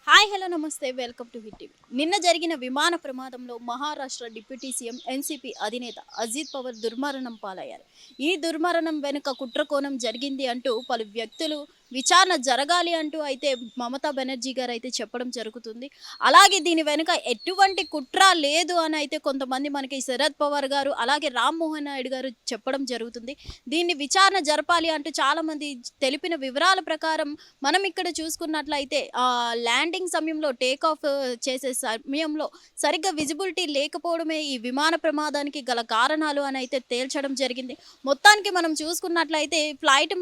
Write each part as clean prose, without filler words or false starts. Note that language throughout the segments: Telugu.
హాయ్ హలో నమస్తే వెల్కమ్ టు హిట్ టీవీ. నిన్న జరిగిన విమాన ప్రమాదంలో మహారాష్ట్ర డిప్యూటీ సీఎం ఎన్సీపీ అధినేత అజిత్ పవార్ దుర్మరణం పాలయ్యారు. ఈ దుర్మరణం వెనుక కుట్రకోణం జరిగింది అంటూ పలు వ్యక్తులు విచారణ జరగాలి అంటూ అయితే మమతా బెనర్జీ గారు అయితే చెప్పడం జరుగుతుంది. అలాగే దీని వెనుక ఎటువంటి కుట్ర లేదు అని అయితే కొంతమంది మనకి శరద్ పవార్ గారు అలాగే రామ్మోహన్ నాయుడు గారు చెప్పడం జరుగుతుంది. దీన్ని విచారణ జరపాలి అంటూ చాలామంది తెలిపిన వివరాల ప్రకారం మనం ఇక్కడ చూసుకున్నట్లయితే ల్యాండింగ్ సమయంలో టేక్ ఆఫ్ చేసే సమయంలో సరిగ్గా విజిబిలిటీ లేకపోవడమే ఈ విమాన ప్రమాదానికి గల కారణాలు అని అయితే తేల్చడం జరిగింది. మొత్తానికి మనం చూసుకున్నట్లయితే ఫ్లైట్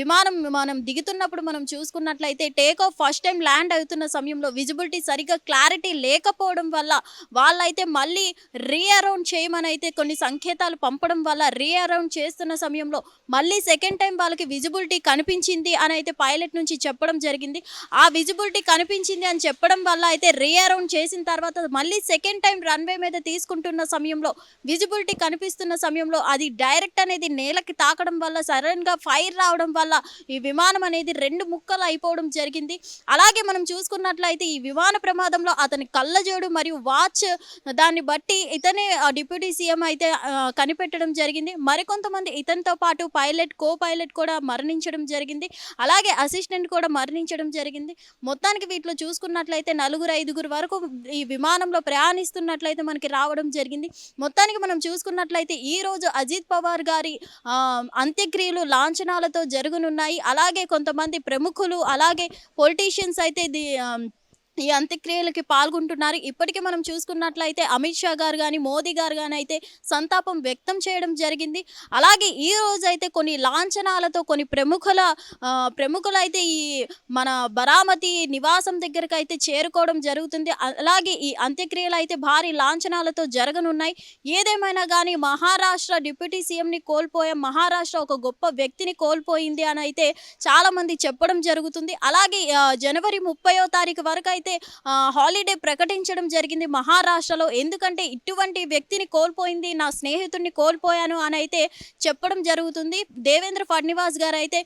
విమానం దిగుతున్నప్పుడు మనం చూసుకున్నట్లయితే take off first time land అవుతున్న సమయంలో విజిబిలిటీ సరిగ్గా క్లారిటీ లేకపోవడం వల్ల వాళ్ళైతే మళ్ళీ రీఅరౌండ్ చేయమని అయితే కొన్ని సంకేతాలు పంపడం వల్ల రీఅరౌండ్ చేస్తున్న సమయంలో మళ్ళీ సెకండ్ టైం వాళ్ళకి విజిబిలిటీ కనిపించింది అని అయితే పైలట్ నుంచి చెప్పడం జరిగింది. ఆ విజిబిలిటీ కనిపించింది అని చెప్పడం వల్ల అయితే రీఅరౌండ్ చేసిన తర్వాత మళ్ళీ సెకండ్ టైం రన్వే మీద తీసుకుంటున్న సమయంలో విజిబిలిటీ కనిపిస్తున్న సమయంలో అది డైరెక్ట్ అనేది నేలకి తాకడం వల్ల సడన్గా ఫైర్ రావడం వల్ల ఈ విమానం అనేది రెండు ముక్కలు అయిపోవడం జరిగింది. అలాగే మనం చూసుకున్నట్లయితే ఈ విమాన ప్రమాదంలో అతని కళ్ళజోడు మరియు వాచ్ దాన్ని బట్టి ఇతనే డిప్యూటీ సీఎం అయితే కనిపెట్టడం జరిగింది. మరికొంతమంది ఇతనితో పాటు పైలట్ కో పైలట్ కూడా మరణించడం జరిగింది. అలాగే అసిస్టెంట్ కూడా మరణించడం జరిగింది. మొత్తానికి వీటిలో చూసుకున్నట్లయితే 4-5 వరకు ఈ విమానంలో ప్రయాణిస్తున్నట్లయితే మనకి రావడం జరిగింది. మొత్తానికి మనం చూసుకున్నట్లయితే ఈ రోజు అజిత్ పవార్ గారి అంత్యక్రియలు లాంఛనాలతో జరగనున్నాయి. అలాగే కొంతమంది ప్రముఖులు అలాగే పొలిటీషియన్స్ అయితే ఈ అంత్యక్రియలకి పాల్గొంటున్నారు. ఇప్పటికే మనం చూసుకున్నట్లయితే అమిత్ షా గారు కానీ మోదీ గారు కానీ అయితే సంతాపం వ్యక్తం చేయడం జరిగింది. అలాగే ఈ రోజు అయితే కొన్ని లాంఛనాలతో కొన్ని ప్రముఖులైతే ఈ మన బరామతి నివాసం దగ్గరకు అయితే చేరుకోవడం జరుగుతుంది. అలాగే ఈ అంత్యక్రియలు అయితే భారీ లాంఛనాలతో జరగనున్నాయి. ఏదేమైనా కానీ మహారాష్ట్ర డిప్యూటీ సీఎంని కోల్పోయాం, మహారాష్ట్ర ఒక గొప్ప వ్యక్తిని కోల్పోయింది అని అయితే చాలామంది చెప్పడం జరుగుతుంది. అలాగే జనవరి 30వ తారీఖు వరకు అయితే హాలిడే ప్రకటించడం జరిగింది మహారాష్ట్రలో. ఎందుకంటే ఇటువంటి వ్యక్తిని కోల్పోయింది, నా స్నేహితుడిని కోల్పోయాను అని అయితే చెప్పడం జరుగుతుంది. దేవేంద్ర ఫడ్నవీస్ గారు అయితే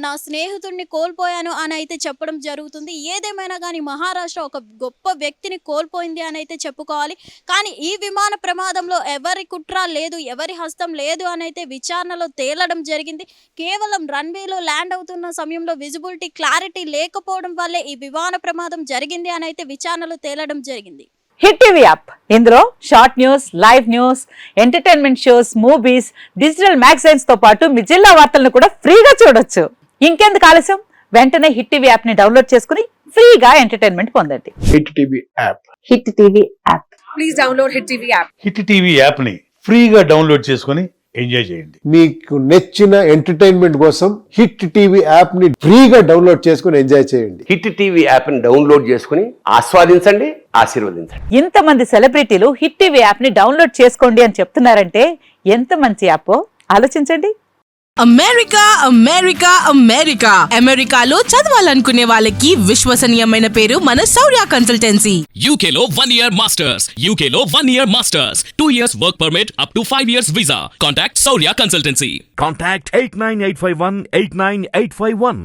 నా స్నేహితుడిని కోల్పోయాను అని అయితే చెప్పడం జరుగుతుంది. ఏదేమైనా కానీ మహారాష్ట్ర ఒక గొప్ప వ్యక్తిని కోల్పోయింది అని అయితే చెప్పుకోవాలి. కానీ ఈ విమాన ప్రమాదంలో ఎవరి కుట్ర లేదు, ఎవరి హస్తం లేదు అని అయితే విచారణలో తేలడం జరిగింది. కేవలం రన్వేలో ల్యాండ్ అవుతున్న సమయంలో విజిబిలిటీ క్లారిటీ లేకపోవడం వల్లే ఈ విమాన ప్రమాదం జరిగింది అని అయితే విచారణలో తేలడం జరిగింది. హిట్ టీవీ యాప్ ఇందులో short news, live news, entertainment shows, movies, digital magazines తో పాటు మీ జిల్లా వార్తలను కూడా ఫ్రీగా చూడొచ్చు. ఇంకెందుకు ఆలస్యం, వెంటనే హిట్ టీవీ యాప్ ని డౌన్లోడ్ చేసుకుని ఫ్రీగా ఎంటర్టైన్మెంట్ పొందండి. Hit TV app. Hit TV app. Please download hit TV app. Hit TV app ని ఫ్రీగా డౌన్లోడ్ చేసుకుని ఎంజాయ్ చేయండి. మీకు నచ్చిన ఎంటర్టైన్మెంట్ కోసం హిట్ టీవీ యాప్ ని ఫ్రీగా డౌన్లోడ్ చేసుకుని ఎంజాయ్ చేయండి. హిట్ టీవీ యాప్ ని డౌన్లోడ్ చేసుకుని ఆస్వాదించండి, ఆశీర్వదించండి. ఇంతమంది సెలబ్రిటీలు హిట్ టీవీ యాప్ ని డౌన్లోడ్ చేసుకోండి అని చెప్తున్నారంటే ఎంత మంచి యాప్ ఆలోచించండి. అమెరికా అమెరికా అమెరికా అమెరికాలో చదవాలనుకునే వాళ్ళకి విశ్వసనీయమైన పేరు మన శౌర్య కన్సల్టెన్సీ. UK లో 1 year masters, UK లో 1 year masters, 2 years work permit up to 5 years visa. Contact Saurya Consultancy. Contact 89851 89851.